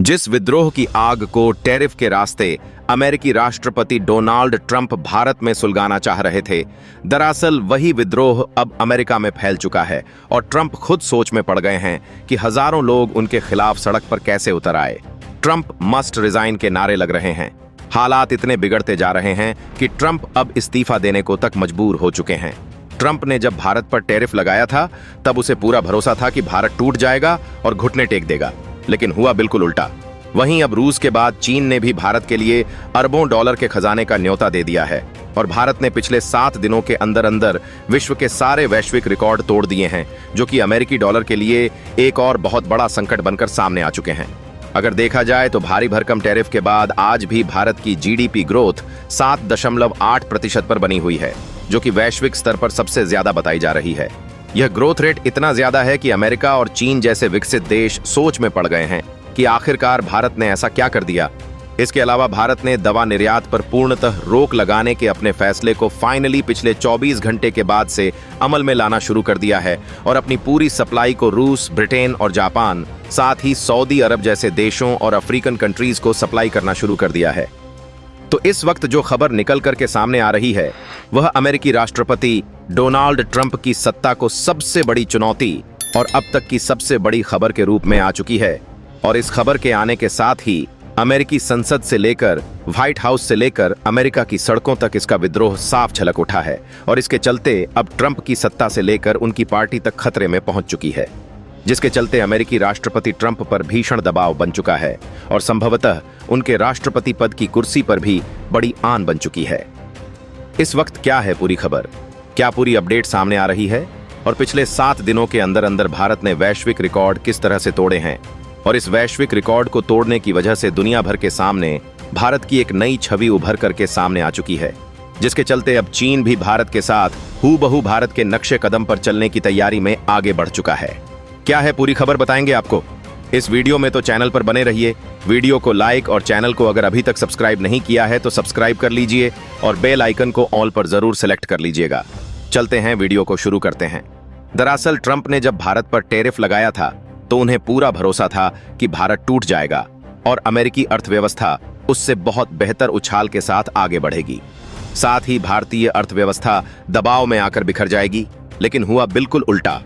जिस विद्रोह की आग को टैरिफ के रास्ते अमेरिकी राष्ट्रपति डोनाल्ड ट्रंप भारत में सुलगाना चाह रहे थे, दरअसल वही विद्रोह अब अमेरिका में फैल चुका है और ट्रंप खुद सोच में पड़ गए हैं कि हजारों लोग उनके खिलाफ सड़क पर कैसे उतर आए। ट्रंप मस्ट रिजाइन के नारे लग रहे हैं। हालात इतने बिगड़ते जा रहे हैं कि ट्रंप अब इस्तीफा देने को तक मजबूर हो चुके हैं। ट्रंप ने जब भारत पर टैरिफ लगाया था तब उसे पूरा भरोसा था कि भारत टूट जाएगा और घुटने टेक देगा, लेकिन हुआ बिल्कुल उल्टा। वहीं अब रूस के बाद चीन ने भी भारत के लिए अरबों डॉलर के खजाने का न्योता दे दिया है और भारत ने पिछले 7 दिनों के अंदर अंदर विश्व के सारे वैश्विक रिकॉर्ड तोड़ दिए हैं, जो कि अमेरिकी डॉलर के लिए एक और बहुत बड़ा संकट बनकर सामने आ चुके हैं। अगर देखा जाए तो भारी भरकम टैरिफ के बाद आज भी भारत की जीडीपी ग्रोथ 7.8% पर बनी हुई है, जो कि वैश्विक स्तर पर सबसे ज्यादा बताई जा रही है। यह ग्रोथ रेट इतना ज्यादा है कि अमेरिका और चीन जैसे विकसित देश सोच में पड़ गए हैं कि आखिरकार भारत ने ऐसा क्या कर दिया। इसके अलावा भारत ने दवा निर्यात पर पूर्णतः रोक लगाने के अपने फैसले को फाइनली पिछले 24 घंटे के बाद से अमल में लाना शुरू कर दिया है और अपनी पूरी सप्लाई को रूस, ब्रिटेन और जापान, साथ ही सऊदी अरब जैसे देशों और अफ्रीकन कंट्रीज को सप्लाई करना शुरू कर दिया है। तो इस वक्त जो खबर निकल करके सामने आ रही है वह अमेरिकी राष्ट्रपति डोनाल्ड ट्रंप की सत्ता को सबसे बड़ी चुनौती और अब तक की सबसे बड़ी खबर के रूप में आ चुकी है। और इस खबर के आने के साथ ही अमेरिकी संसद से लेकर व्हाइट हाउस से लेकर अमेरिका की सड़कों तक इसका विद्रोह साफ झलक उठा है और इसके चलते अब ट्रंप की सत्ता से लेकर उनकी पार्टी तक खतरे में पहुंच चुकी है, जिसके चलते अमेरिकी राष्ट्रपति ट्रंप पर भीषण दबाव बन चुका है और संभवतः उनके राष्ट्रपति पद की कुर्सी पर भी बड़ी आन बन चुकी है। इस वक्त क्या है पूरी खबर, क्या पूरी अपडेट सामने आ रही है और पिछले 7 दिनों के अंदर अंदर भारत ने वैश्विक रिकॉर्ड किस तरह से तोड़े हैं और इस वैश्विक रिकॉर्ड को तोड़ने की वजह से दुनिया भर के सामने भारत की एक नई छवि उभर करके सामने आ चुकी है, जिसके चलते अब चीन भी भारत के साथ हूबहू भारत के नक्शे कदम पर चलने की तैयारी में आगे बढ़ चुका है। क्या है पूरी खबर बताएंगे आपको इस वीडियो में, तो चैनल पर बने रहिए। वीडियो को लाइक और चैनल को अगर अभी तक सब्सक्राइब नहीं किया है तो सब्सक्राइब कर लीजिए और बेल आइकन को ऑल पर जरूर सेलेक्ट कर लीजिएगा। चलते हैं, वीडियो को शुरू करते हैं। दरअसल ट्रंप ने जब भारत पर टैरिफ लगाया था तो उन्हें पूरा भरोसा था कि भारत टूट जाएगा और अमेरिकी अर्थव्यवस्था उससे बहुत बेहतर उछाल के साथ आगे बढ़ेगी। साथ ही भारतीय अर्थव्यवस्था दबाव में आकर बिखर जाएगी, लेकिन हुआ बिल्कुल उल्टा।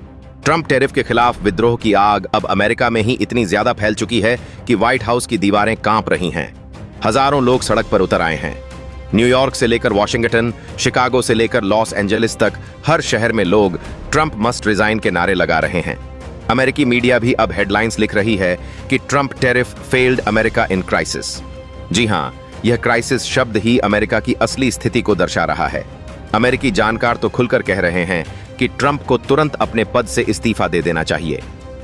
ट्रंप टैरिफ के खिलाफ विद्रोह की आग अब अमेरिका में ही इतनी ज्यादा फैल चुकी है कि व्हाइट हाउस की दीवारें कांप रही हैं। हजारों लोग सड़क पर उतर आए हैं। न्यूयॉर्क से लेकर वॉशिंगटन, शिकागो से लेकर लॉस एंजलिस तक हर शहर में लोग ट्रंप मस्ट रिजाइन के नारे लगा रहे हैं। अमेरिकी मीडिया भी अब हेडलाइंस लिख रही है कि Trump tariff failed America in crisis. जी हां, यह क्राइसिस शब्द ही अमेरिका की असली स्थिति को दर्शा रहा है। अमेरिकी जानकार तो खुलकर कह रहे हैं कि ट्रंप को तुरंत अपने पद से इस्तीफा दे देना चाहिए।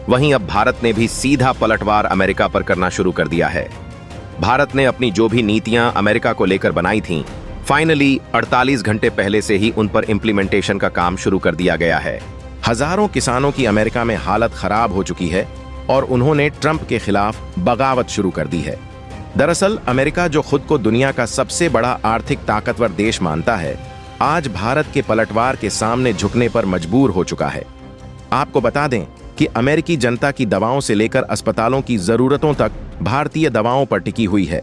वहीं अब भारत ने भी सीधा पलटवार अमेरिका पर करना शुरू कर दिया है। भारत ने अपनी जो भी नीतियां अमेरिका को लेकर बनाई थीं, फाइनली 48 घंटे पहले से ही उन पर इंप्लीमेंटेशन का काम शुरू कर दिया गया है। हजारों किसानों की अमेरिका में हालत खराब हो चुकी है और उन्होंने ट्रंप के खिलाफ बगावत शुरू कर दी है। दरअसल अमेरिका, जो खुद को दुनिया का सबसे बड़ा आर्थिक ताकतवर देश मानता है, आज भारत के पलटवार के सामने झुकने पर मजबूर हो चुका है। आपको बता दें कि अमेरिकी जनता की दवाओं से लेकर अस्पतालों की जरूरतों तक भारतीय दवाओं पर टिकी हुई है।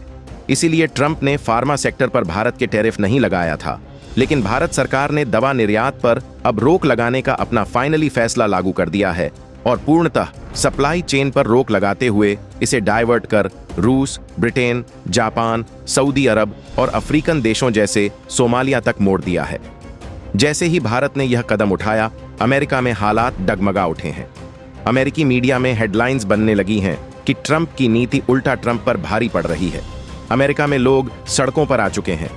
इसीलिए ट्रंप ने फार्मा सेक्टर पर भारत के टैरिफ नहीं लगाया था, लेकिन भारत सरकार ने दवा निर्यात पर अब रोक लगाने का अपना फाइनली फैसला लागू कर दिया है और पूर्णतः सप्लाई चेन पर रोक लगाते हुए इसे डाइवर्ट कर रूस, ब्रिटेन, जापान, सऊदी अरब और अफ्रीकन देशों जैसे सोमालिया तक मोड़ दिया है। जैसे ही भारत ने यह कदम उठाया, अमेरिका में हालात डगमगा उठे हैं। अमेरिकी मीडिया में हेडलाइंस बनने लगी हैं कि ट्रंप की नीति उल्टा ट्रंप पर भारी पड़ रही है। अमेरिका में लोग सड़कों पर आ चुके हैं।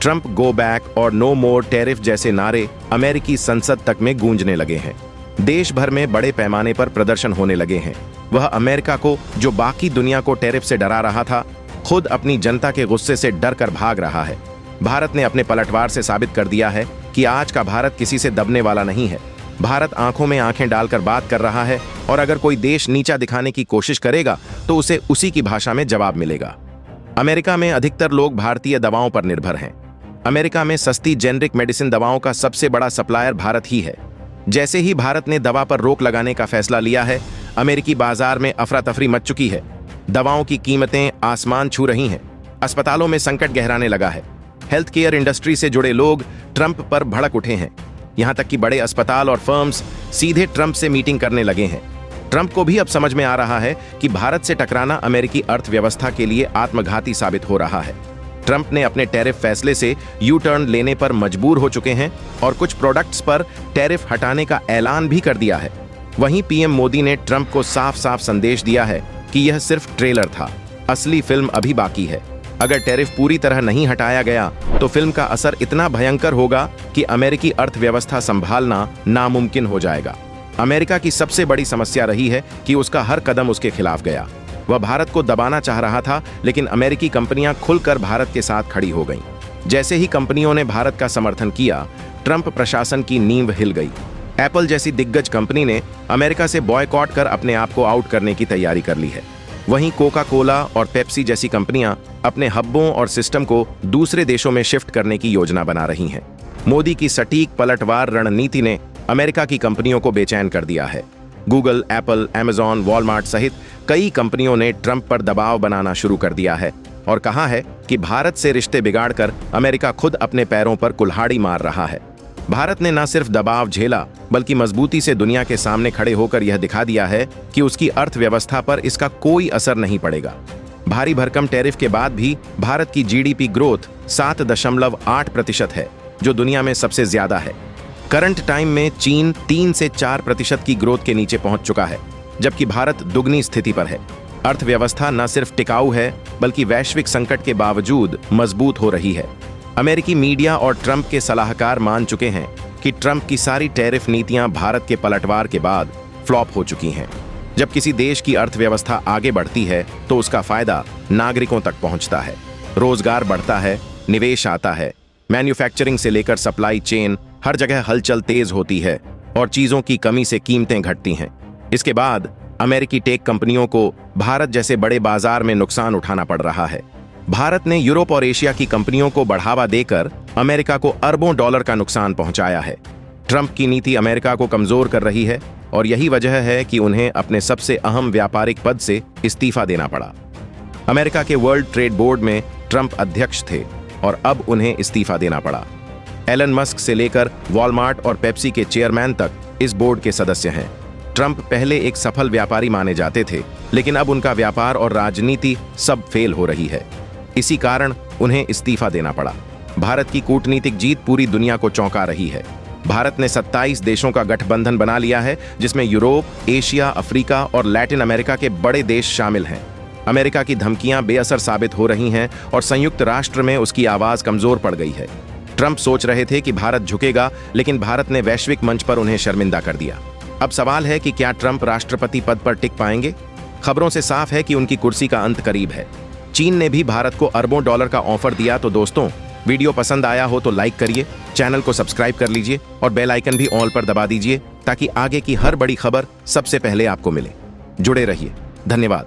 ट्रंप गो बैक और नो मोर टैरिफ जैसे नारे अमेरिकी संसद तक में गूंजने लगे हैं। देश भर में बड़े पैमाने पर प्रदर्शन होने लगे हैं। वह अमेरिका को, जो बाकी दुनिया को टैरिफ से डरा रहा था, खुद अपनी जनता के गुस्से से डर कर भाग रहा है। भारत ने अपने पलटवार से साबित कर दिया है कि आज का भारत किसी से दबने वाला नहीं है। भारत आंखों में आंखें डालकर बात कर रहा है और अगर कोई देश नीचा दिखाने की कोशिश करेगा तो उसे उसी की भाषा में जवाब मिलेगा। अमेरिका में अधिकतर लोग भारतीय दवाओं पर निर्भर हैं। अमेरिका में सस्ती जेनरिक मेडिसिन दवाओं का सबसे बड़ा सप्लायर भारत ही है। जैसे ही भारत ने दवा पर रोक लगाने का फैसला लिया है, अमेरिकी बाजार में अफरा तफरी मच चुकी है। दवाओं की कीमतें आसमान छू रही हैं। अस्पतालों में संकट गहराने लगा है। हेल्थ केयर इंडस्ट्री से जुड़े लोग ट्रंप पर भड़क उठे हैं। यहां तक कि बड़े अस्पताल और फर्म्स सीधे ट्रंप से मीटिंग करने लगे हैं। ट्रंप को भी अब समझ में आ रहा है कि भारत से टकराना अमेरिकी अर्थव्यवस्था के लिए आत्मघाती साबित हो रहा है। ट्रंप ने अपने टैरिफ फैसले से यू टर्न लेने पर मजबूर हो चुके हैं और कुछ प्रोडक्ट्स पर टैरिफ हटाने का ऐलान भी कर दिया है। वहीं पीएम मोदी ने ट्रंप को साफ साफ संदेश दिया है कि यह सिर्फ ट्रेलर था, असली फिल्म अभी बाकी है। अगर टैरिफ पूरी तरह नहीं हटाया गया तो फिल्म का असर इतना भयंकर होगा कि अमेरिकी अर्थव्यवस्था संभालना नामुमकिन हो जाएगा। अमेरिका की सबसे बड़ी समस्या रही है कि उसका हर कदम उसके खिलाफ गया। वह भारत को दबाना चाह रहा था, लेकिन अमेरिकी कंपनियां खुलकर भारत के साथ खड़ी हो गईं। जैसे ही कंपनियों ने भारत का समर्थन किया, ट्रंप प्रशासन की नींव हिल गई। एप्पल जैसी दिग्गज कंपनी ने अमेरिका से बॉयकॉट कर अपने आप को आउट करने की तैयारी कर ली है। वहीं कोका कोला और पेप्सी जैसी कंपनियां अपने हब्बों और सिस्टम को दूसरे देशों में शिफ्ट करने की योजना बना रही हैं। मोदी की सटीक पलटवार रणनीति ने अमेरिका की कंपनियों को बेचैन कर दिया है। गूगल, एप्पल, अमेज़न, वॉलमार्ट सहित कई कंपनियों ने ट्रंप पर दबाव बनाना शुरू कर दिया है और कहा है कि भारत से रिश्ते बिगाड़कर अमेरिका खुद अपने पैरों पर कुल्हाड़ी मार रहा है। भारत ने न सिर्फ दबाव झेला, बल्कि मजबूती से दुनिया के सामने खड़े होकर यह दिखा दिया है कि उसकी अर्थव्यवस्था पर इसका कोई असर नहीं पड़ेगा। भारी भरकम टैरिफ के बाद भी भारत की जीडीपी ग्रोथ 7.8% है, जो दुनिया में सबसे ज्यादा है। करंट टाइम में चीन 3 से 4% की ग्रोथ के नीचे पहुंच चुका है, जबकि भारत दुगनी स्थिति पर है। अर्थव्यवस्था न सिर्फ टिकाऊ है, बल्कि वैश्विक संकट के बावजूद मजबूत हो रही है। अमेरिकी मीडिया और ट्रंप के सलाहकार मान चुके हैं कि ट्रंप की सारी टैरिफ नीतियां भारत के पलटवार के बाद फ्लॉप हो चुकी हैं। जब किसी देश की अर्थव्यवस्था आगे बढ़ती है तो उसका फायदा नागरिकों तक पहुंचता है। रोजगार बढ़ता है, निवेश आता है, मैन्युफैक्चरिंग से लेकर सप्लाई चेन हर जगह हलचल तेज होती है और चीजों की कमी से कीमतें घटती हैं। इसके बाद अमेरिकी टेक कंपनियों को भारत जैसे बड़े बाजार में नुकसान उठाना पड़ रहा है। भारत ने यूरोप और एशिया की कंपनियों को बढ़ावा देकर अमेरिका को अरबों डॉलर का नुकसान पहुंचाया है। ट्रंप की नीति अमेरिका को कमजोर कर रही है और यही वजह है कि उन्हें अपने सबसे अहम व्यापारिक पद से इस्तीफा देना पड़ा। अमेरिका के वर्ल्ड ट्रेड बोर्ड में ट्रंप अध्यक्ष थे और अब उन्हें इस्तीफा देना पड़ा। एलन मस्क से लेकर वॉलमार्ट और पेप्सी के चेयरमैन तक इस बोर्ड के सदस्य हैं। ट्रंप पहले एक सफल व्यापारी माने जाते थे, लेकिन अब उनका व्यापार और राजनीति सब फेल हो रही है। इसी कारण उन्हें इस्तीफा देना पड़ा। भारत की कूटनीतिक जीत पूरी दुनिया को चौंका रही है। भारत ने 27 देशों का गठबंधन बना लिया है, जिसमें यूरोप, एशिया, अफ्रीका और लैटिन अमेरिका के बड़े देश शामिल हैं। अमेरिका की धमकियां बेअसर साबित हो रही हैं और संयुक्त राष्ट्र में उसकी आवाज कमजोर पड़ गई है। ट्रंप सोच रहे थे कि भारत झुकेगा, लेकिन भारत ने वैश्विक मंच पर उन्हें शर्मिंदा कर दिया। अब सवाल है कि क्या ट्रंप राष्ट्रपति पद पर टिक पाएंगे? खबरों से साफ है कि उनकी कुर्सी का अंत करीब है। चीन ने भी भारत को अरबों डॉलर का ऑफर दिया। तो दोस्तों, वीडियो पसंद आया हो तो लाइक करिए, चैनल को सब्सक्राइब कर लीजिए और बेल आइकन भी ऑल पर दबा दीजिए, ताकि आगे की हर बड़ी खबर सबसे पहले आपको मिले। जुड़े रहिए। धन्यवाद।